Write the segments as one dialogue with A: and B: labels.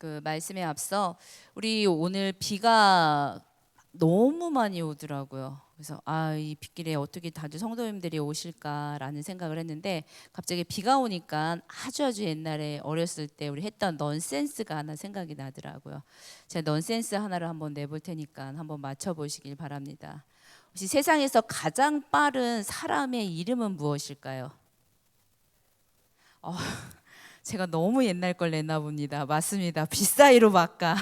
A: 그 말씀에 앞서 우리 오늘 비가 너무 많이 오더라고요. 그래서 이 빗길에 어떻게 다들 성도님들이 오실까라는 생각을 했는데 갑자기 비가 오니까 아주 옛날에 어렸을 때 우리 했던 넌센스가 하나 생각이 나더라고요. 제가 넌센스 하나를 한번 내볼 테니까 한번 맞춰보시길 바랍니다. 혹시 세상에서 가장 빠른 사람의 이름은 무엇일까요? 제가 너무 옛날 걸 냈나 봅니다. 맞습니다. 빗사이로 막가.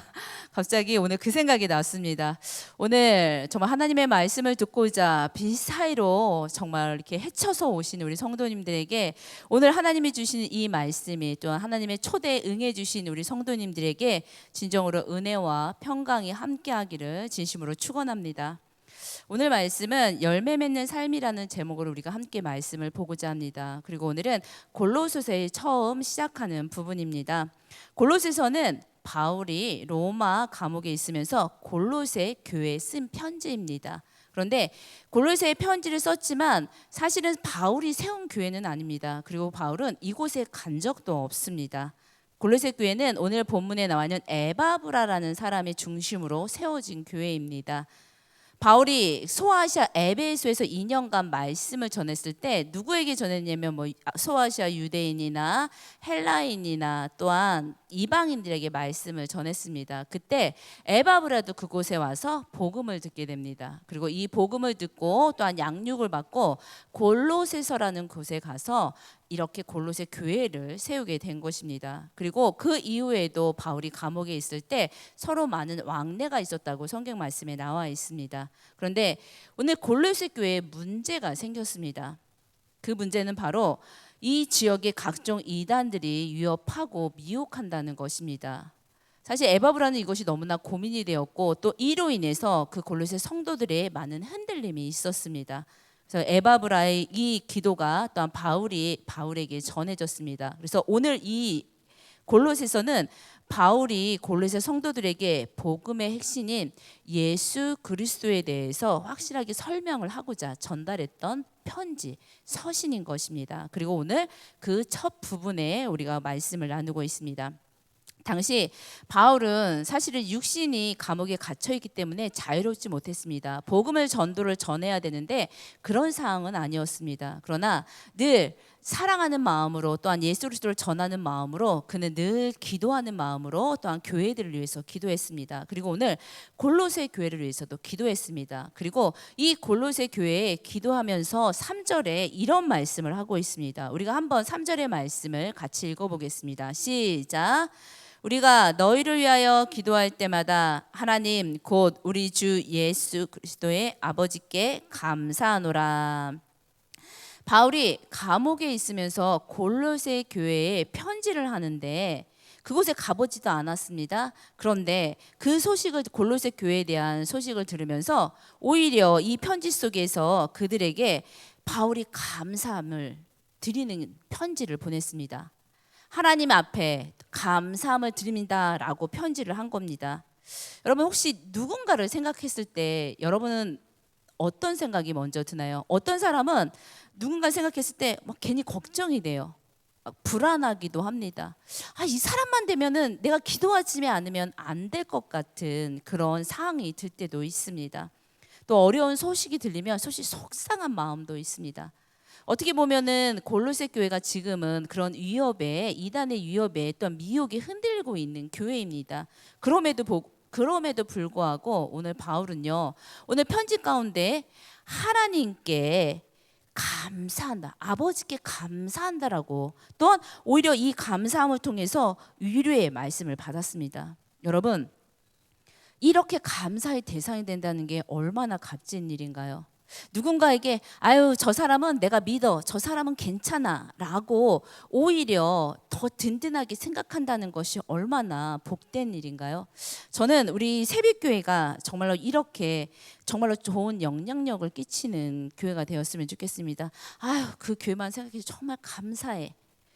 A: 갑자기 오늘 그 생각이 났습니다. 오늘 정말 하나님의 말씀을 듣고자 빗사이로 정말 이렇게 헤쳐서 오시는 우리 성도님들에게 오늘 하나님이 주시는 이 말씀이 또한 하나님의 초대에 응해 주신 우리 성도님들에게 진정으로 은혜와 평강이 함께하기를 진심으로 축원합니다. 오늘 말씀은 열매 맺는 삶이라는 제목으로 우리가 함께 말씀을 보고자 합니다. 그리고 오늘은 골로새서에 처음 시작하는 부분입니다. 골로새서는 바울이 로마 감옥에 있으면서 골로새 교회에 쓴 편지입니다. 그런데 골로새에 편지를 썼지만 사실은 바울이 세운 교회는 아닙니다. 그리고 바울은 이곳에 간 적도 없습니다. 골로새 교회는 오늘 본문에 나와 있는 에바브라라는 사람의 중심으로 세워진 교회입니다. 바울이 소아시아 에베소에서 2년간 말씀을 전했을 때 누구에게 전했냐면 소아시아 유대인이나 헬라인이나 또한 이방인들에게 말씀을 전했습니다. 그때 에바브라도 그곳에 와서 복음을 듣게 됩니다. 그리고 이 복음을 듣고 또한 양육을 받고 골로새서라는 곳에 가서 이렇게 골로새 교회를 세우게 된 것입니다. 그리고 그 이후에도 바울이 감옥에 있을 때 서로 많은 왕래가 있었다고 성경 말씀에 나와 있습니다. 그런데 오늘 골로새 교회에 문제가 생겼습니다. 그 문제는 바로 이 지역의 각종 이단들이 위협하고 미혹한다는 것입니다. 사실 에바브라는 이것이 너무나 고민이 되었고 또 이로 인해서 그 골로새 성도들의 많은 흔들림이 있었습니다. 그래서 에바브라의 이 기도가 또한 바울에게 전해졌습니다. 그래서 오늘 이 골로새서는 바울이 골로새 성도들에게 복음의 핵심인 예수 그리스도에 대해서 확실하게 설명을 하고자 전달했던 편지, 서신인 것입니다. 그리고 오늘 그 첫 부분에 우리가 말씀을 나누고 있습니다. 당시 바울은 사실은 육신이 감옥에 갇혀 있기 때문에 자유롭지 못했습니다. 복음을 전도를 전해야 되는데 그런 상황은 아니었습니다. 그러나 늘 사랑하는 마음으로 또한 예수 그리스도를 전하는 마음으로 그는 늘 기도하는 마음으로 또한 교회들을 위해서 기도했습니다. 그리고 오늘 골로새 교회를 위해서도 기도했습니다. 그리고 이 골로새 교회에 기도하면서 3절에 이런 말씀을 하고 있습니다. 우리가 한번 3절의 말씀을 같이 읽어보겠습니다. 시작. 우리가 너희를 위하여 기도할 때마다 하나님 곧 우리 주 예수 그리스도의 아버지께 감사하노라. 바울이 감옥에 있으면서 골로새 교회에 편지를 하는데 그곳에 가보지도 않았습니다. 그런데 그 소식을 골로새 교회에 대한 소식을 들으면서 오히려 이 편지 속에서 그들에게 바울이 감사함을 드리는 편지를 보냈습니다. 하나님 앞에 감사함을 드립니다라고 편지를 한 겁니다. 여러분 혹시 누군가를 생각했을 때 여러분은 어떤 생각이 먼저 드나요? 어떤 사람은 누군가 생각했을 때 막 괜히 걱정이 돼요. 불안하기도 합니다. 이 사람만 되면은 내가 기도하지 않으면 안 될 것 같은 그런 상황이 들 때도 있습니다. 또 어려운 소식이 들리면 소식 속상한 마음도 있습니다. 어떻게 보면은 골로새 교회가 지금은 그런 위협에 이단의 위협에 또한 미혹에 흔들고 있는 교회입니다. 그럼에도 불구하고 오늘 바울은요. 오늘 편지 가운데 하나님께 감사한다. 아버지께 감사한다라고 또한 오히려 이 감사함을 통해서 위로의 말씀을 받았습니다. 여러분 이렇게 감사의 대상이 된다는 게 얼마나 값진 일인가요? 누군가에게 저 사람은 내가 믿어, 저 사람은 괜찮아 라고 오히려 더 든든하게 생각한다는 것이 얼마나 복된 일인가요? 저는 우리 새빛교회가 정말로 이렇게 정말로 좋은 영향력을 끼치는 교회가 되었으면 좋겠습니다. 그 교회만 생각해도 정말 감사해.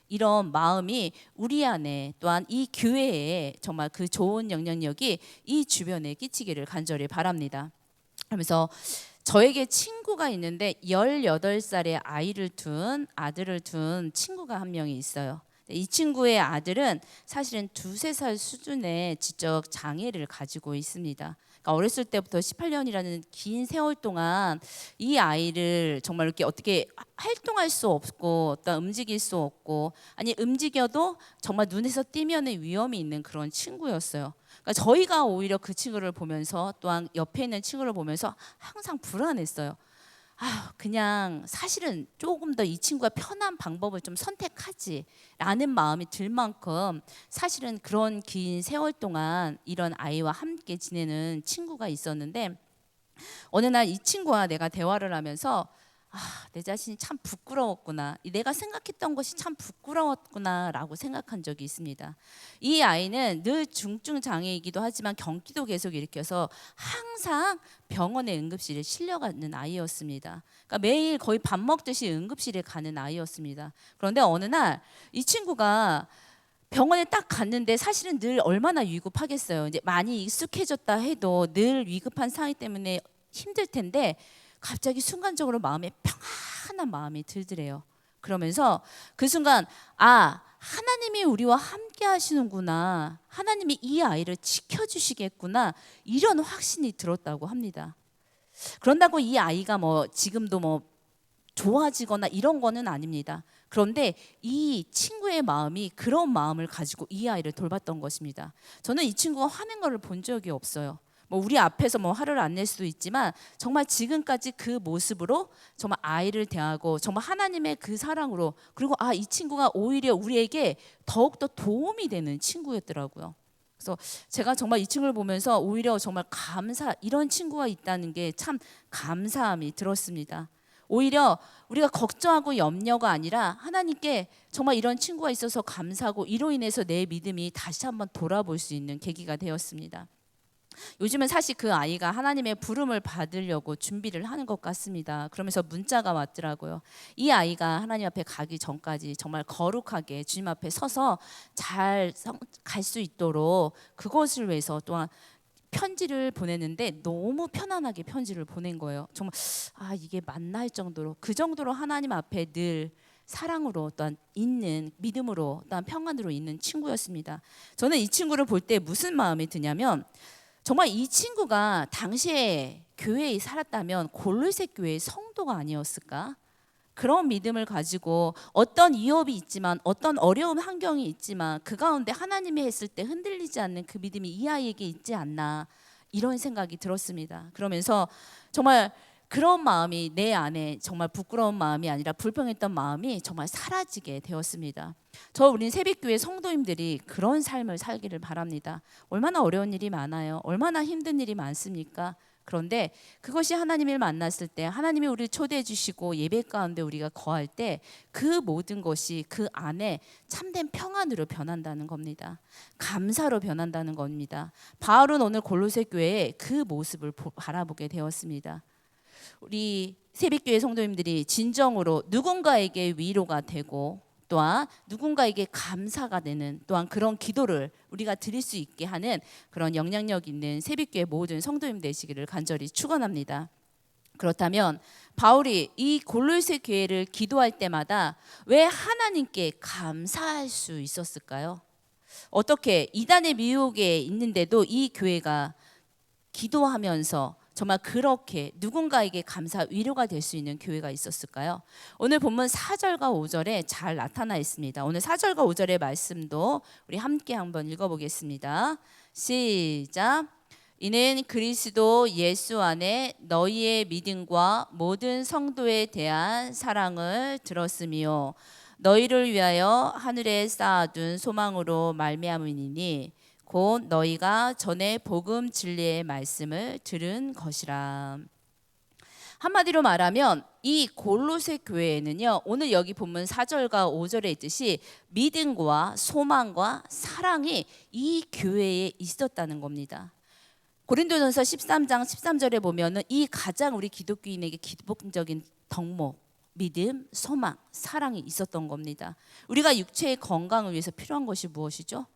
A: 이런 마음이 우리 안에 또한 이 교회에 정말 그 좋은 영향력이 이 주변에 끼치기를 간절히 바랍니다. 그러면서 저에게 친구가 있는데 18살의 아들을 둔 친구가 한 명이 있어요. 이 친구의 아들은 사실은 두세 살 수준의 지적 장애를 가지고 있습니다. 그러니까 어렸을 때부터 18년이라는 긴 세월 동안 이 아이를 정말 이렇게 어떻게 활동할 수 없고 어떤 움직일 수 없고, 아니 움직여도 정말 눈에서 띄면 위험이 있는 그런 친구였어요. 그러니까 저희가 오히려 그 친구를 보면서, 또한 옆에 있는 친구를 보면서 항상 불안했어요. 그냥 사실은 조금 더 이 친구가 편한 방법을 좀 선택하지 라는 마음이 들 만큼, 사실은 그런 긴 세월 동안 이런 아이와 함께 지내는 친구가 있었는데, 어느 날 이 친구와 내가 대화를 하면서 내 자신이 참 부끄러웠구나, 내가 생각했던 것이 참 부끄러웠구나 라고 생각한 적이 있습니다. 이 아이는 늘 중증 장애이기도 하지만 경기도 계속 일으켜서 항상 병원의 응급실에 실려가는 아이였습니다. 그러니까 매일 거의 밥 먹듯이 응급실에 가는 아이였습니다. 그런데 어느 날 이 친구가 병원에 딱 갔는데, 사실은 늘 얼마나 위급하겠어요. 이제 많이 익숙해졌다 해도 늘 위급한 상황 때문에 힘들 텐데, 갑자기 순간적으로 마음에 평안한 마음이 들더래요. 그러면서 그 순간 하나님이 우리와 함께 하시는구나, 하나님이 이 아이를 지켜주시겠구나, 이런 확신이 들었다고 합니다. 그런다고 이 아이가 지금도 좋아지거나 이런 거는 아닙니다. 그런데 이 친구의 마음이 그런 마음을 가지고 이 아이를 돌봤던 것입니다. 저는 이 친구가 화낸 거를 본 적이 없어요. 우리 앞에서 화를 안 낼 수도 있지만, 정말 지금까지 그 모습으로 정말 아이를 대하고, 정말 하나님의 그 사랑으로, 그리고 이 친구가 오히려 우리에게 더욱더 도움이 되는 친구였더라고요. 그래서 제가 정말 이 친구를 보면서 오히려 정말 이런 친구가 있다는 게 참 감사함이 들었습니다. 오히려 우리가 걱정하고 염려가 아니라 하나님께 정말 이런 친구가 있어서 감사하고, 이로 인해서 내 믿음이 다시 한번 돌아볼 수 있는 계기가 되었습니다. 요즘은 사실 그 아이가 하나님의 부름을 받으려고 준비를 하는 것 같습니다. 그러면서 문자가 왔더라고요. 이 아이가 하나님 앞에 가기 전까지 정말 거룩하게 주님 앞에 서서 잘 갈 수 있도록 그것을 위해서 또한 편지를 보냈는데, 너무 편안하게 편지를 보낸 거예요. 정말 이게 맞나 할 정도로, 그 정도로 하나님 앞에 늘 사랑으로, 또한 있는 믿음으로, 또한 평안으로 있는 친구였습니다. 저는 이 친구를 볼 때 무슨 마음이 드냐면, 정말 이 친구가 당시에 교회에 살았다면 골로새 교회의 성도가 아니었을까? 그런 믿음을 가지고 어떤 위협이 있지만, 어떤 어려운 환경이 있지만, 그 가운데 하나님이 했을 때 흔들리지 않는 그 믿음이 이 아이에게 있지 않나, 이런 생각이 들었습니다. 그러면서 정말 그런 마음이 내 안에, 정말 부끄러운 마음이 아니라 불평했던 마음이 정말 사라지게 되었습니다. 우리 새벽교회 성도님들이 그런 삶을 살기를 바랍니다. 얼마나 어려운 일이 많아요. 얼마나 힘든 일이 많습니까? 그런데 그것이 하나님을 만났을 때, 하나님이 우리를 초대해 주시고 예배 가운데 우리가 거할 때, 그 모든 것이 그 안에 참된 평안으로 변한다는 겁니다. 감사로 변한다는 겁니다. 바울은 오늘 골로새 교회의 그 모습을 바라보게 되었습니다. 우리 새벽교회 성도님들이 진정으로 누군가에게 위로가 되고, 또한 누군가에게 감사가 되는, 또한 그런 기도를 우리가 드릴 수 있게 하는 그런 영향력 있는 새벽교회 모든 성도님 되시기를 간절히 축원합니다. 그렇다면 바울이 이 골로새 교회를 기도할 때마다 왜 하나님께 감사할 수 있었을까요? 어떻게 이단의 미혹에 있는데도 이 교회가 기도하면서 정말 그렇게 누군가에게 감사, 위로가 될 수 있는 교회가 있었을까요? 오늘 본문 4절과 5절에 잘 나타나 있습니다. 오늘 4절과 5절의 말씀도 우리 함께 한번 읽어보겠습니다. 시작. 이는 그리스도 예수 안에 너희의 믿음과 모든 성도에 대한 사랑을 들었으며, 너희를 위하여 하늘에 쌓아둔 소망으로 말미암으니 곧 너희가 전에 복음 진리의 말씀을 들은 것이라. 한마디로 말하면 이 골로새 교회에는요, 오늘 여기 본문 4절과 5절에 있듯이 믿음과 소망과 사랑이 이 교회에 있었다는 겁니다. 고린도전서 13장 13절에 보면은 이 가장 우리 기독교인에게 기본적인 덕목, 믿음, 소망, 사랑이 있었던 겁니다. 우리가 육체의 건강을 위해서 필요한 것이 무엇이죠?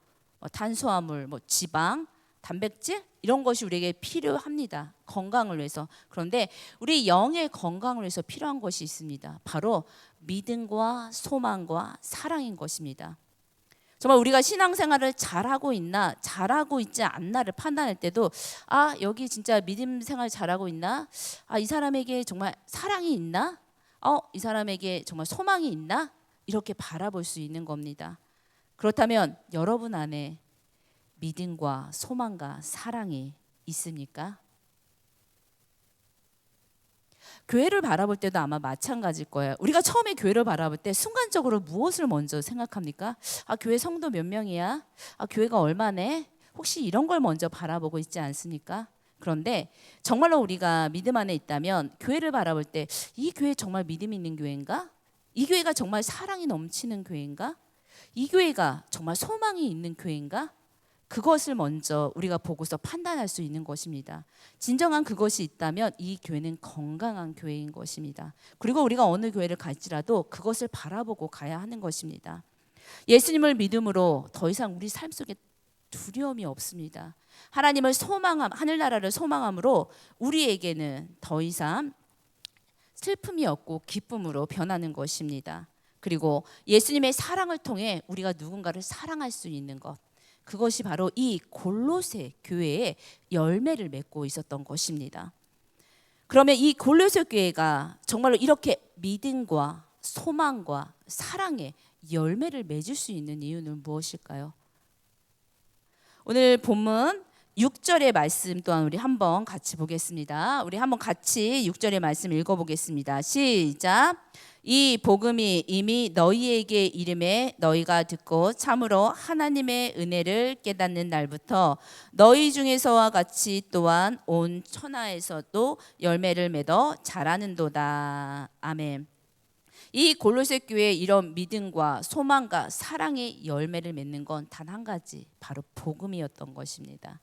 A: 탄수화물, 지방, 단백질, 이런 것이 우리에게 필요합니다. 건강을 위해서. 그런데 우리 영의 건강을 위해서 필요한 것이 있습니다. 바로 믿음과 소망과 사랑인 것입니다. 정말 우리가 신앙생활을 잘하고 있나 잘하고 있지 않나를 판단할 때도 여기 진짜 믿음 생활 잘하고 있나? 이 사람에게 정말 사랑이 있나? 이 사람에게 정말 소망이 있나? 이렇게 바라볼 수 있는 겁니다. 그렇다면 여러분 안에 믿음과 소망과 사랑이 있습니까? 교회를 바라볼 때도 아마 마찬가지일 거예요. 우리가 처음에 교회를 바라볼 때 순간적으로 무엇을 먼저 생각합니까? 교회 성도 몇 명이야? 교회가 얼마네? 혹시 이런 걸 먼저 바라보고 있지 않습니까? 그런데 정말로 우리가 믿음 안에 있다면 교회를 바라볼 때 이 교회 정말 믿음 있는 교회인가? 이 교회가 정말 사랑이 넘치는 교회인가? 이 교회가 정말 소망이 있는 교회인가? 그것을 먼저 우리가 보고서 판단할 수 있는 것입니다. 진정한 그것이 있다면 이 교회는 건강한 교회인 것입니다. 그리고 우리가 어느 교회를 갈지라도 그것을 바라보고 가야 하는 것입니다. 예수님을 믿음으로 더 이상 우리 삶 속에 두려움이 없습니다. 하나님을 소망함, 하늘나라를 소망함으로 우리에게는 더 이상 슬픔이 없고 기쁨으로 변하는 것입니다. 그리고 예수님의 사랑을 통해 우리가 누군가를 사랑할 수 있는 것, 그것이 바로 이 골로새 교회의 열매를 맺고 있었던 것입니다. 그러면 이 골로새 교회가 정말로 이렇게 믿음과 소망과 사랑의 열매를 맺을 수 있는 이유는 무엇일까요? 오늘 본문 6절의 말씀 또한 우리 한번 같이 보겠습니다. 우리 한번 같이 6절의 말씀 읽어보겠습니다. 시작. 이 복음이 이미 너희에게 이름에 너희가 듣고 참으로 하나님의 은혜를 깨닫는 날부터 너희 중에서와 같이 또한 온 천하에서도 열매를 맺어 자라는도다. 아멘. 이 골로새 교회의 이런 믿음과 소망과 사랑의 열매를 맺는 건 단 한 가지, 바로 복음이었던 것입니다.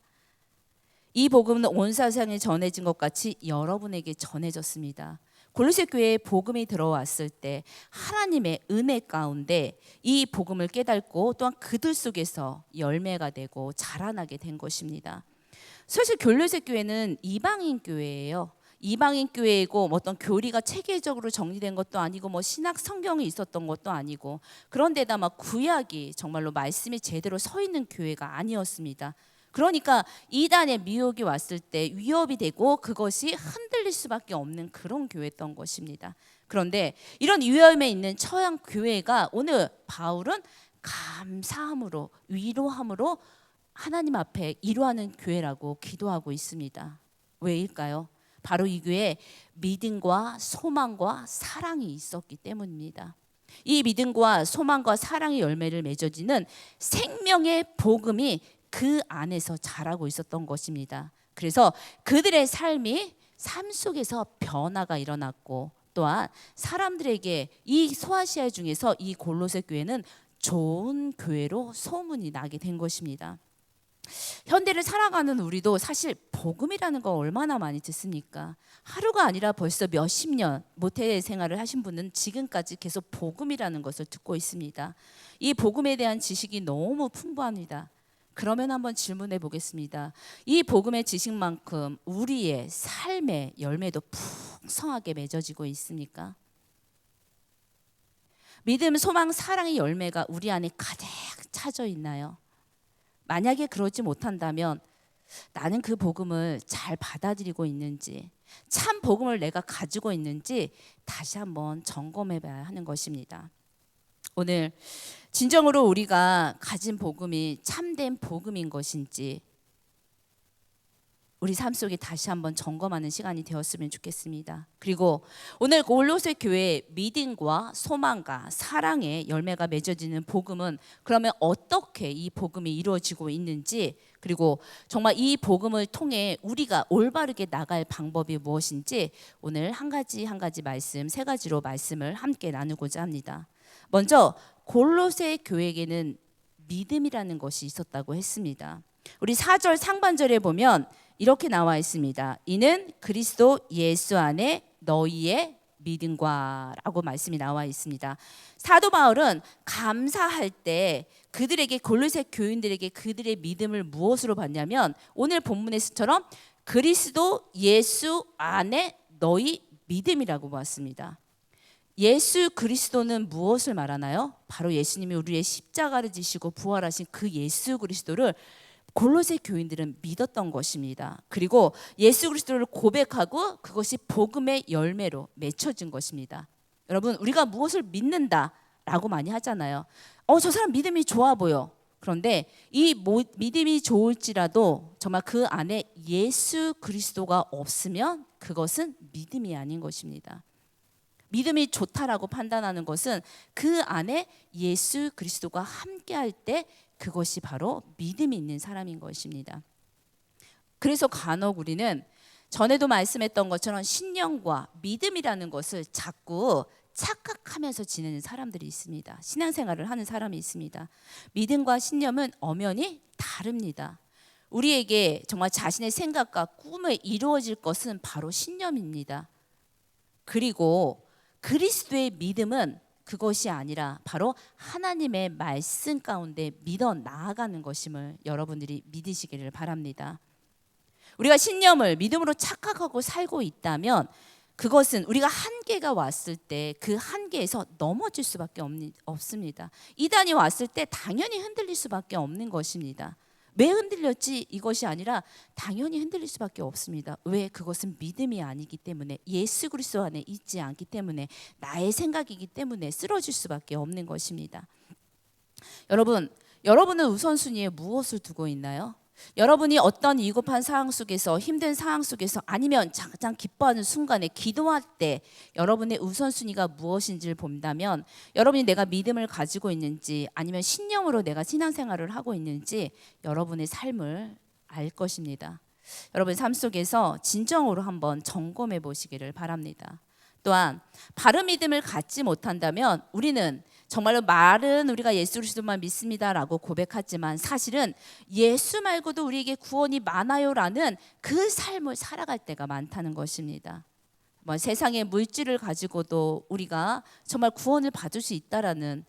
A: 이 복음은 온 세상에 전해진 것 같이 여러분에게 전해졌습니다. 골로새 교회에 복음이 들어왔을 때 하나님의 은혜 가운데 이 복음을 깨닫고 또한 그들 속에서 열매가 되고 자라나게 된 것입니다. 사실 골로새 교회는 이방인 교회예요. 이방인 교회이고 어떤 교리가 체계적으로 정리된 것도 아니고 신학 성경이 있었던 것도 아니고, 그런데다 구약이 정말로 말씀이 제대로 서 있는 교회가 아니었습니다. 그러니까 이단의 미혹이 왔을 때 위협이 되고 그것이 흔들릴 수밖에 없는 그런 교회였던 것입니다. 그런데 이런 위험에 있는 처양 교회가 오늘 바울은 감사함으로 위로함으로 하나님 앞에 이루하는 교회라고 기도하고 있습니다. 왜일까요? 바로 이 교회에 믿음과 소망과 사랑이 있었기 때문입니다. 이 믿음과 소망과 사랑의 열매를 맺어지는 생명의 복음이 그 안에서 자라고 있었던 것입니다. 그래서 그들의 삶 속에서 변화가 일어났고, 또한 사람들에게 이 소아시아 중에서 이 골로새 교회는 좋은 교회로 소문이 나게 된 것입니다. 현대를 살아가는 우리도 사실 복음이라는 거 얼마나 많이 듣습니까? 하루가 아니라 벌써 몇십 년 모태 생활을 하신 분은 지금까지 계속 복음이라는 것을 듣고 있습니다. 이 복음에 대한 지식이 너무 풍부합니다. 그러면 한번 질문해 보겠습니다. 이 복음의 지식만큼 우리의 삶의 열매도 풍성하게 맺어지고 있습니까? 믿음, 소망, 사랑의 열매가 우리 안에 가득 차져 있나요? 만약에 그러지 못한다면 나는 그 복음을 잘 받아들이고 있는지, 참 복음을 내가 가지고 있는지 다시 한번 점검해 봐야 하는 것입니다. 오늘 진정으로 우리가 가진 복음이 참된 복음인 것인지 우리 삶 속에 다시 한번 점검하는 시간이 되었으면 좋겠습니다. 그리고 오늘 골로새 교회의 믿음과 소망과 사랑의 열매가 맺어지는 복음은 그러면 어떻게 이 복음이 이루어지고 있는지, 그리고 정말 이 복음을 통해 우리가 올바르게 나갈 방법이 무엇인지 오늘 한 가지 말씀, 세 가지로 말씀을 함께 나누고자 합니다. 먼저 골로새 교회에게는 믿음이라는 것이 있었다고 했습니다. 우리 4절 상반절에 보면 이렇게 나와 있습니다. 이는 그리스도 예수 안에 너희의 믿음과 라고 말씀이 나와 있습니다. 사도 바울은 감사할 때 그들에게, 골로새 교인들에게 그들의 믿음을 무엇으로 봤냐면 오늘 본문에서처럼 그리스도 예수 안에 너희 믿음이라고 봤습니다. 예수 그리스도는 무엇을 말하나요? 바로 예수님이 우리의 십자가를 지시고 부활하신 그 예수 그리스도를 골로새 교인들은 믿었던 것입니다. 그리고 예수 그리스도를 고백하고 그것이 복음의 열매로 맺혀진 것입니다. 여러분, 우리가 무엇을 믿는다라고 많이 하잖아요. 저 사람 믿음이 좋아 보여. 그런데 이 믿음이 좋을지라도 정말 그 안에 예수 그리스도가 없으면 그것은 믿음이 아닌 것입니다. 믿음이 좋다라고 판단하는 것은 그 안에 예수 그리스도가 함께할 때 그것이 바로 믿음이 있는 사람인 것입니다. 그래서 간혹 우리는 전에도 말씀했던 것처럼 신령과 믿음이라는 것을 자꾸 착각하면서 지내는 사람들이 있습니다. 신앙생활을 하는 사람이 있습니다. 믿음과 신념은 엄연히 다릅니다. 우리에게 정말 자신의 생각과 꿈을 이루어질 것은 바로 신념입니다. 그리고 그리스도의 믿음은 그것이 아니라 바로 하나님의 말씀 가운데 믿어 나아가는 것임을 여러분들이 믿으시기를 바랍니다. 우리가 신념을 믿음으로 착각하고 살고 있다면 그것은 우리가 한계가 왔을 때 그 한계에서 넘어질 수밖에 없습니다. 이단이 왔을 때 당연히 흔들릴 수밖에 없는 것입니다. 왜 흔들렸지? 이것이 아니라 당연히 흔들릴 수밖에 없습니다. 왜? 그것은 믿음이 아니기 때문에, 예수 그리스도 안에 있지 않기 때문에, 나의 생각이기 때문에 쓰러질 수밖에 없는 것입니다. 여러분은 우선순위에 무엇을 두고 있나요? 여러분이 어떤 위급한 상황 속에서, 힘든 상황 속에서, 아니면 가장 기뻐하는 순간에 기도할 때 여러분의 우선순위가 무엇인지를 본다면, 여러분이 내가 믿음을 가지고 있는지 아니면 신념으로 내가 신앙생활을 하고 있는지 여러분의 삶을 알 것입니다. 여러분 삶 속에서 진정으로 한번 점검해 보시기를 바랍니다. 또한 바른 믿음을 갖지 못한다면 우리는 정말로 말은 우리가 예수 그리스도만 믿습니다라고 고백하지만 사실은 예수 말고도 우리에게 구원이 많아요라는 그 삶을 살아갈 때가 많다는 것입니다. 세상의 물질을 가지고도 우리가 정말 구원을 받을 수 있다라는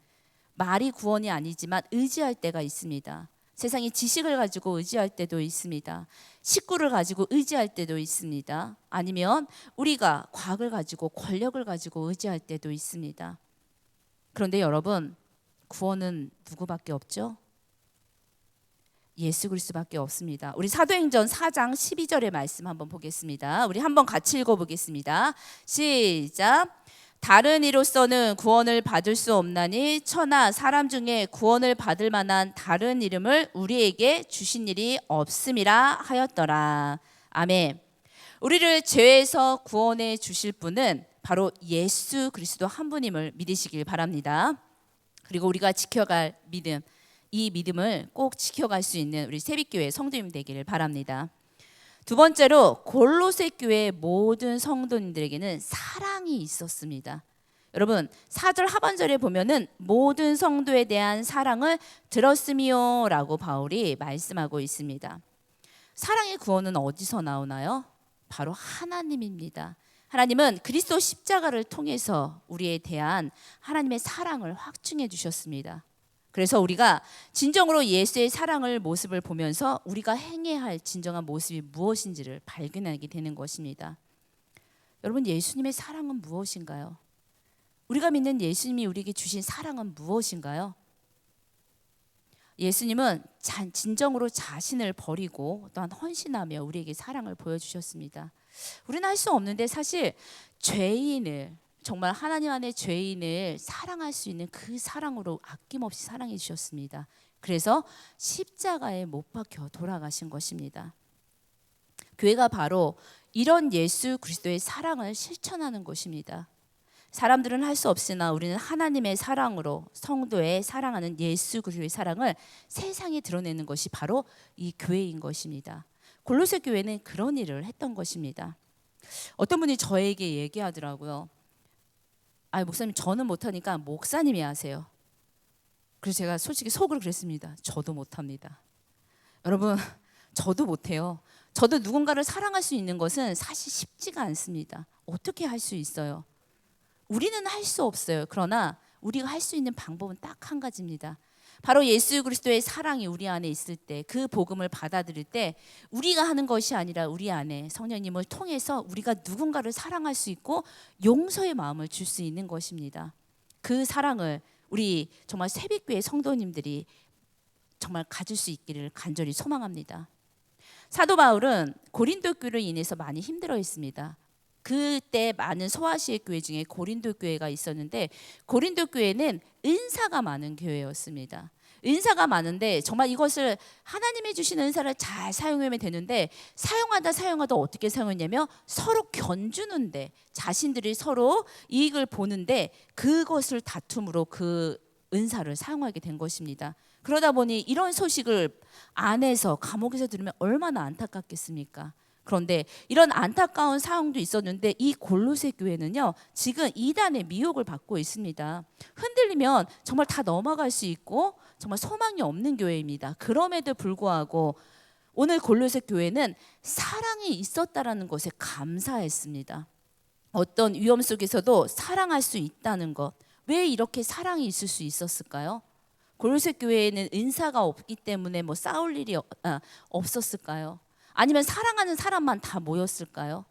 A: 말이 구원이 아니지만 의지할 때가 있습니다. 세상의 지식을 가지고 의지할 때도 있습니다. 식구를 가지고 의지할 때도 있습니다. 아니면 우리가 과학을 가지고 권력을 가지고 의지할 때도 있습니다. 그런데 여러분, 구원은 누구밖에 없죠? 예수 그리스도밖에 없습니다. 우리 사도행전 4장 12절의 말씀 한번 보겠습니다. 우리 한번 같이 읽어보겠습니다. 시작. 다른 이로서는 구원을 받을 수 없나니 천하 사람 중에 구원을 받을 만한 다른 이름을 우리에게 주신 일이 없음이라 하였더라. 아멘. 우리를 죄에서 구원해 주실 분은 바로 예수 그리스도 한 분임을 믿으시길 바랍니다. 그리고 우리가 지켜갈 믿음, 이 믿음을 꼭 지켜갈 수 있는 우리 새빛교회 성도님 되기를 바랍니다. 두 번째로 골로새 교회 모든 성도님들에게는 사랑이 있었습니다. 여러분 4절 하반절에 보면은 모든 성도에 대한 사랑을 들었으미요 라고 바울이 말씀하고 있습니다. 사랑의 구원은 어디서 나오나요? 바로 하나님입니다. 하나님은 그리스도 십자가를 통해서 우리에 대한 하나님의 사랑을 확증해 주셨습니다. 그래서 우리가 진정으로 예수의 사랑을 모습을 보면서 우리가 행해야 할 진정한 모습이 무엇인지를 발견하게 되는 것입니다. 여러분 예수님의 사랑은 무엇인가요? 우리가 믿는 예수님이 우리에게 주신 사랑은 무엇인가요? 예수님은 진정으로 자신을 버리고 또한 헌신하며 우리에게 사랑을 보여주셨습니다. 우리는 할 수 없는데 사실 죄인을 정말 하나님 안의 죄인을 사랑할 수 있는 그 사랑으로 아낌없이 사랑해 주셨습니다. 그래서 십자가에 못 박혀 돌아가신 것입니다. 교회가 바로 이런 예수 그리스도의 사랑을 실천하는 것입니다. 사람들은 할 수 없으나 우리는 하나님의 사랑으로 성도의 사랑하는 예수 그리스도의 사랑을 세상에 드러내는 것이 바로 이 교회인 것입니다. 골로새 교회는 그런 일을 했던 것입니다. 어떤 분이 저에게 얘기하더라고요. 목사님 저는 못하니까 목사님이 하세요. 그래서 제가 솔직히 속으로 그랬습니다. 저도 못합니다. 여러분 저도 못해요. 저도 누군가를 사랑할 수 있는 것은 사실 쉽지가 않습니다. 어떻게 할 수 있어요? 우리는 할 수 없어요. 그러나 우리가 할 수 있는 방법은 딱 한 가지입니다. 바로 예수 그리스도의 사랑이 우리 안에 있을 때, 그 복음을 받아들일 때 우리가 하는 것이 아니라 우리 안에 성령님을 통해서 우리가 누군가를 사랑할 수 있고 용서의 마음을 줄 수 있는 것입니다. 그 사랑을 우리 정말 새벽교회 성도님들이 정말 가질 수 있기를 간절히 소망합니다. 사도 바울은 고린도 교회로 인해서 많이 힘들어 했습니다. 그때 많은 소아시아 교회 중에 고린도 교회가 있었는데, 고린도 교회는 은사가 많은 교회였습니다. 은사가 많은데 정말 이것을 하나님이 주신 은사를 잘 사용하면 되는데, 사용하다 어떻게 사용했냐면 서로 견주는데, 자신들이 서로 이익을 보는데 그것을 다툼으로 그 은사를 사용하게 된 것입니다. 그러다 보니 이런 소식을 안에서 감옥에서 들으면 얼마나 안타깝겠습니까? 그런데 이런 안타까운 상황도 있었는데, 이 골로새 교회는요 지금 이단의 미혹을 받고 있습니다. 흔들리면 정말 다 넘어갈 수 있고 정말 소망이 없는 교회입니다. 그럼에도 불구하고 오늘 골로새 교회는 사랑이 있었다라는 것에 감사했습니다. 어떤 위험 속에서도 사랑할 수 있다는 것, 왜 이렇게 사랑이 있을 수 있었을까요? 골로새 교회에는 은사가 없기 때문에 뭐 싸울 일이 없었을까요? 아니면 사랑하는 사람만 다 모였을까요?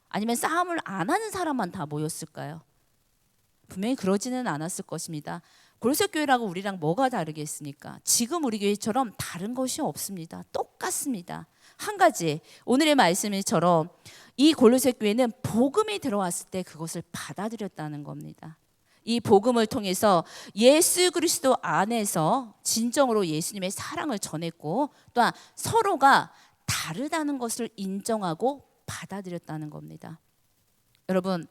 A: 아니면 싸움을 안 하는 사람만 다 모였을까요? 분명히 그러지는 않았을 것입니다. 골로새 교회라고 우리랑 뭐가 다르겠습니까? 지금 우리 교회처럼 다른 것이 없습니다. 똑같습니다. 한 가지, 오늘의 말씀처럼 이 골로새 교회는 복음이 들어왔을 때 그것을 받아들였다는 겁니다. 이 복음을 통해서 예수 그리스도 안에서 진정으로 예수님의 사랑을 전했고, 또한 서로가 다르다는 것을 인정하고 받아들였다는 겁니다. 여러분,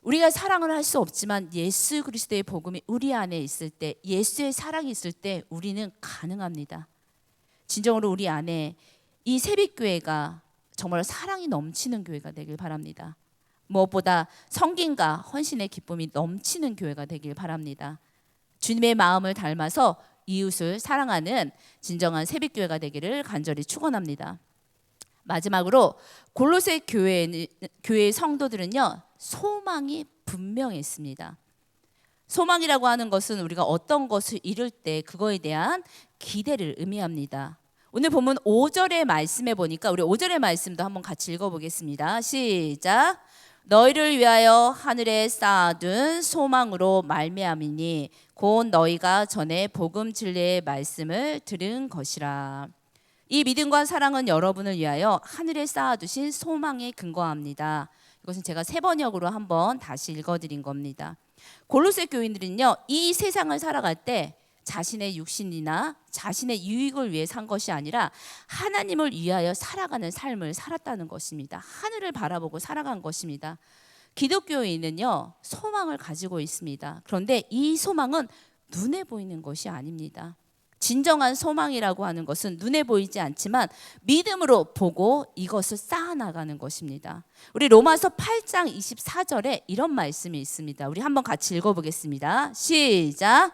A: 우리가 사랑을 할 수 없지만 예수 그리스도의 복음이 우리 안에 있을 때, 예수의 사랑이 있을 때 우리는 가능합니다. 진정으로 우리 안에 이 새벽교회가 정말 사랑이 넘치는 교회가 되길 바랍니다. 무엇보다 성김과 헌신의 기쁨이 넘치는 교회가 되길 바랍니다. 주님의 마음을 닮아서 이웃을 사랑하는 진정한 새벽교회가 되기를 간절히 축원합니다. 마지막으로 골로새 교회의 성도들은요 소망이 분명했습니다. 소망이라고 하는 것은 우리가 어떤 것을 이룰 때 그거에 대한 기대를 의미합니다. 오늘 보면 5절의 말씀에 보니까 우리 5절의 말씀도 한번 같이 읽어보겠습니다. 시작. 너희를 위하여 하늘에 쌓아둔 소망으로 말미암이니 곧 너희가 전에 복음 진리의 말씀을 들은 것이라. 이 믿음과 사랑은 여러분을 위하여 하늘에 쌓아두신 소망에 근거합니다. 이것은 제가 새 번역으로 한번 다시 읽어드린 겁니다. 골로새 교인들은요 이 세상을 살아갈 때 자신의 육신이나 자신의 유익을 위해 산 것이 아니라 하나님을 위하여 살아가는 삶을 살았다는 것입니다. 하늘을 바라보고 살아간 것입니다. 기독교인은요 소망을 가지고 있습니다. 그런데 이 소망은 눈에 보이는 것이 아닙니다. 진정한 소망이라고 하는 것은 눈에 보이지 않지만 믿음으로 보고 이것을 쌓아나가는 것입니다. 우리 로마서 8장 24절에 이런 말씀이 있습니다. 우리 한번 같이 읽어보겠습니다. 시작.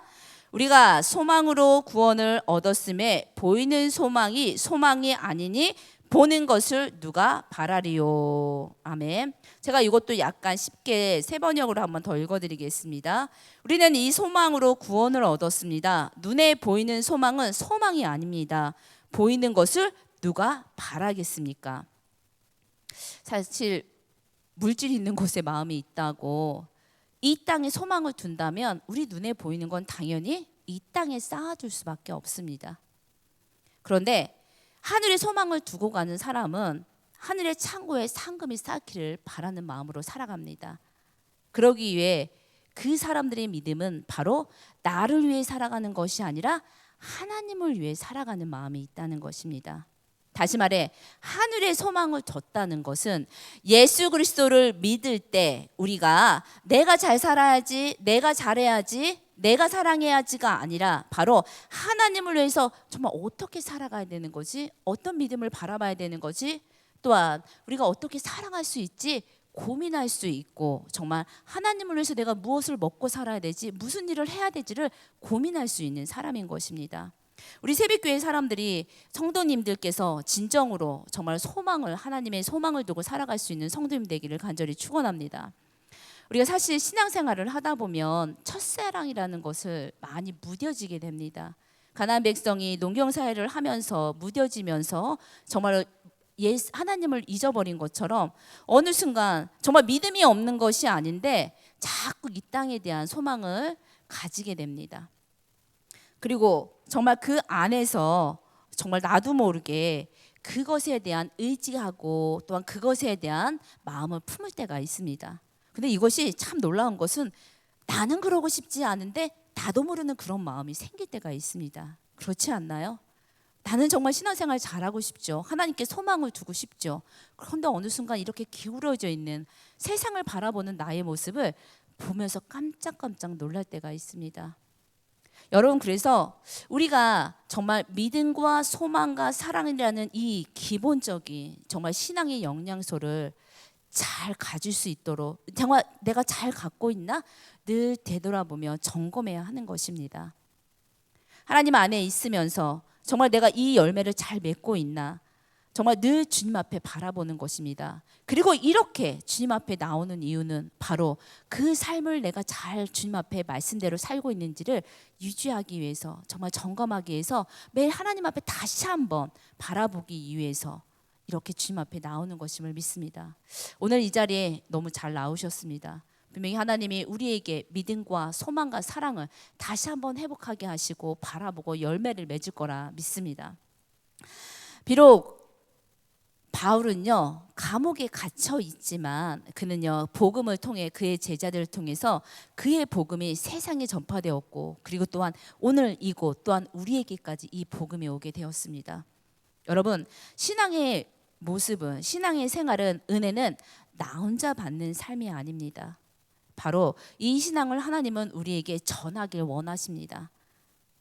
A: 우리가 소망으로 구원을 얻었음에 보이는 소망이 소망이 아니니 보는 것을 누가 바라리요. 아멘. 제가 이것도 약간 쉽게 새 번역으로 한번 더 읽어드리겠습니다. 우리는 이 소망으로 구원을 얻었습니다. 눈에 보이는 소망은 소망이 아닙니다. 보이는 것을 누가 바라겠습니까? 사실 물질 있는 곳에 마음이 있다고 이 땅에 소망을 둔다면 우리 눈에 보이는 건 당연히 이 땅에 쌓아둘 수밖에 없습니다. 그런데 하늘에 소망을 두고 가는 사람은 하늘의 창고에 상금이 쌓기를 바라는 마음으로 살아갑니다. 그러기 위해 그 사람들의 믿음은 바로 나를 위해 살아가는 것이 아니라 하나님을 위해 살아가는 마음이 있다는 것입니다. 다시 말해 하늘의 소망을 뒀다는 것은 예수 그리스도를 믿을 때 우리가 내가 잘 살아야지, 내가 잘해야지, 내가 사랑해야지가 아니라 바로 하나님을 위해서 정말 어떻게 살아가야 되는 거지? 어떤 믿음을 바라봐야 되는 거지? 또한 우리가 어떻게 사랑할 수 있지? 고민할 수 있고 정말 하나님을 위해서 내가 무엇을 먹고 살아야 되지? 무슨 일을 해야 되지를 고민할 수 있는 사람인 것입니다. 우리 새벽교회 사람들이 성도님들께서 진정으로 정말 소망을 하나님의 소망을 두고 살아갈 수 있는 성도님 되기를 간절히 축원합니다. 우리가 사실 신앙생활을 하다 보면 첫사랑이라는 것을 많이 무뎌지게 됩니다. 가나안 백성이 농경사회를 하면서 무뎌지면서 정말 하나님을 잊어버린 것처럼 어느 순간 정말 믿음이 없는 것이 아닌데 자꾸 이 땅에 대한 소망을 가지게 됩니다. 그리고 정말 그 안에서 정말 나도 모르게 그것에 대한 의지하고 또한 그것에 대한 마음을 품을 때가 있습니다. 근데 이것이 참 놀라운 것은 나는 그러고 싶지 않은데 나도 모르는 그런 마음이 생길 때가 있습니다. 그렇지 않나요? 나는 정말 신앙생활 잘하고 싶죠. 하나님께 소망을 두고 싶죠. 그런데 어느 순간 이렇게 기울어져 있는 세상을 바라보는 나의 모습을 보면서 깜짝깜짝 놀랄 때가 있습니다. 여러분, 그래서 우리가 정말 믿음과 소망과 사랑이라는 이 기본적인 정말 신앙의 영양소를 잘 가질 수 있도록 정말 내가 잘 갖고 있나 늘 되돌아보며 점검해야 하는 것입니다. 하나님 안에 있으면서 정말 내가 이 열매를 잘 맺고 있나 정말 늘 주님 앞에 바라보는 것입니다. 그리고 이렇게 주님 앞에 나오는 이유는 바로 그 삶을 내가 잘 주님 앞에 말씀대로 살고 있는지를 유지하기 위해서 정말 점검하기 위해서 매일 하나님 앞에 다시 한번 바라보기 위해서 이렇게 주님 앞에 나오는 것임을 믿습니다. 오늘 이 자리에 너무 잘 나오셨습니다. 분명히 하나님이 우리에게 믿음과 소망과 사랑을 다시 한번 회복하게 하시고 바라보고 열매를 맺을 거라 믿습니다. 비록 바울은요 감옥에 갇혀 있지만 그는요 복음을 통해 그의 제자들을 통해서 그의 복음이 세상에 전파되었고 그리고 또한 오늘 이곳 또한 우리에게까지 이 복음이 오게 되었습니다. 여러분, 신앙의 모습은 신앙의 생활은 은혜는 나 혼자 받는 삶이 아닙니다. 바로 이 신앙을 하나님은 우리에게 전하길 원하십니다.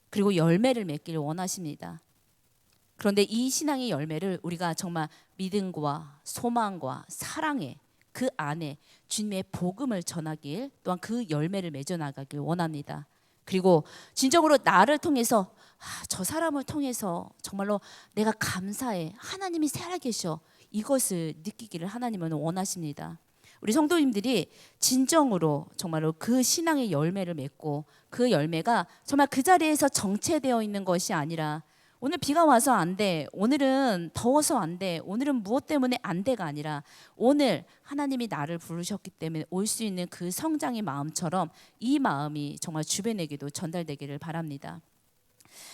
A: 그리고 열매를 맺기를 원하십니다. 그런데 이 신앙의 열매를 우리가 정말 믿음과 소망과 사랑의 그 안에 주님의 복음을 전하길 또한 그 열매를 맺어나가길 원합니다. 그리고 진정으로 나를 통해서 저 사람을 통해서 정말로 내가 감사해 하나님이 살아계셔 이것을 느끼기를 하나님은 원하십니다. 우리 성도님들이 진정으로 정말로 그 신앙의 열매를 맺고 그 열매가 정말 그 자리에서 정체되어 있는 것이 아니라 오늘 비가 와서 안 돼, 오늘은 더워서 안 돼, 오늘은 무엇 때문에 안 돼가 아니라 오늘 하나님이 나를 부르셨기 때문에 올 수 있는 그 성장의 마음처럼 이 마음이 정말 주변에게도 전달되기를 바랍니다.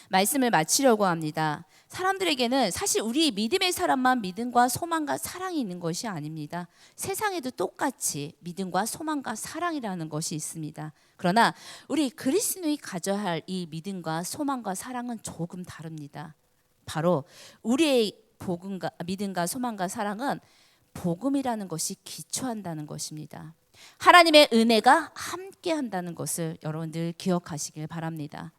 A: 말씀을 마치려고 합니다. 사람들에게는 사실 우리 믿음의 사람만 믿음과 소망과 사랑이 있는 것이 아닙니다. 세상에도 똑같이 믿음과 소망과 사랑이라는 것이 있습니다. 그러나 우리 그리스도인이 가져야 할 이 믿음과 소망과 사랑은 조금 다릅니다. 바로 우리의 믿음과 소망과 사랑은 복음이라는 것이 기초한다는 것입니다. 하나님의 은혜가 함께한다는 것을 여러분들 기억하시길 바랍니다.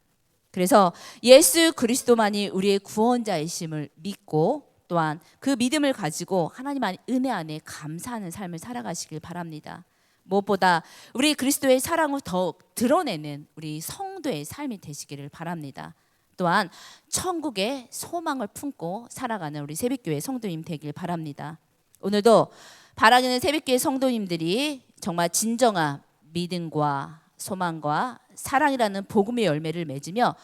A: 그래서 예수 그리스도만이 우리의 구원자이심을 믿고 또한 그 믿음을 가지고 하나님 안 은혜 안에 감사하는 삶을 살아가시길 바랍니다. 무엇보다 우리 그리스도의 사랑을 더욱 드러내는 우리 성도의 삶이 되시기를 바랍니다. 또한 천국의 소망을 품고 살아가는 우리 새벽교회 성도님 되길 바랍니다. 오늘도 바라기는 새벽교회 성도님들이 정말 진정한 믿음과 소망과 사랑이라는 복음의 열매를 맺으며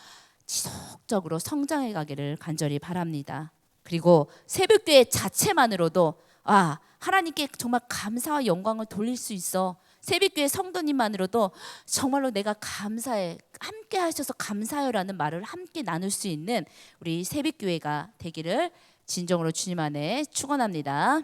A: 지속적으로 성장해 가기를 간절히 바랍니다. 그리고 새벽교회 자체만으로도 하나님께 정말 감사와 영광을 돌릴 수 있어. 새벽교회 성도님만으로도 정말로 내가 감사해, 함께 하셔서 감사해요라는 말을 함께 나눌 수 있는 우리 새벽교회가 되기를 진정으로 주님 안에 축원합니다.